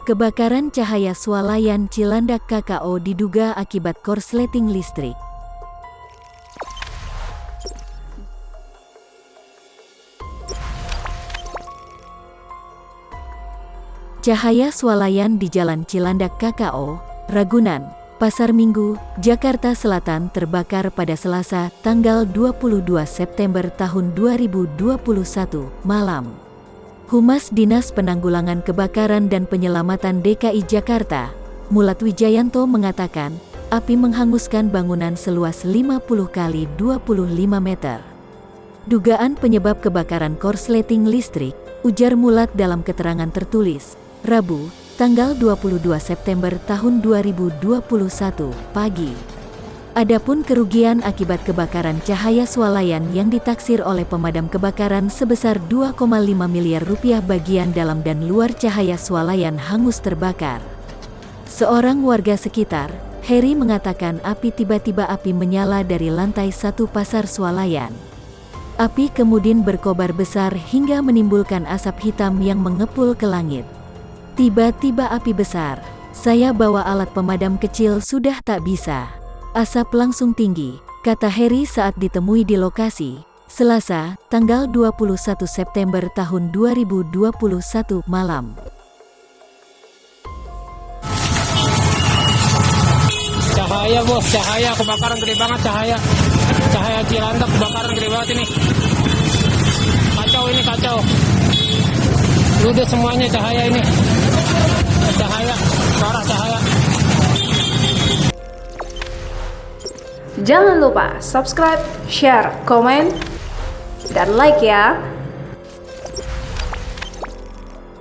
Kebakaran cahaya swalayan Cilandak KKO diduga akibat korsleting listrik. Cahaya swalayan di Jalan Cilandak KKO, Ragunan, Pasar Minggu, Jakarta Selatan terbakar pada Selasa, tanggal 22 September tahun 2021, malam. Humas Dinas Penanggulangan Kebakaran dan Penyelamatan DKI Jakarta, Mulat Wijayanto mengatakan, api menghanguskan bangunan seluas 50 kali 25 meter. Dugaan penyebab kebakaran korsleting listrik, ujar Mulat dalam keterangan tertulis, Rabu, tanggal 22 September tahun 2021, pagi. Adapun kerugian akibat kebakaran cahaya swalayan yang ditaksir oleh pemadam kebakaran sebesar 2,5 miliar rupiah bagian dalam dan luar cahaya swalayan hangus terbakar. Seorang warga sekitar, Heri mengatakan tiba-tiba api menyala dari lantai 1 pasar swalayan. Api kemudian berkobar besar hingga menimbulkan asap hitam yang mengepul ke langit. Tiba-tiba api besar, saya bawa alat pemadam kecil sudah tak bisa. Asap langsung tinggi, kata Heri saat ditemui di lokasi, Selasa, tanggal 21 September tahun 2021 malam. Cahaya bos, cahaya kebakaran gede banget cahaya. Cahaya Cilandak kebakaran gede banget ini. Kacau ini kacau. Ludes semuanya cahaya ini. Cahaya, parah cahaya. Jangan lupa subscribe, share, komen, dan like ya.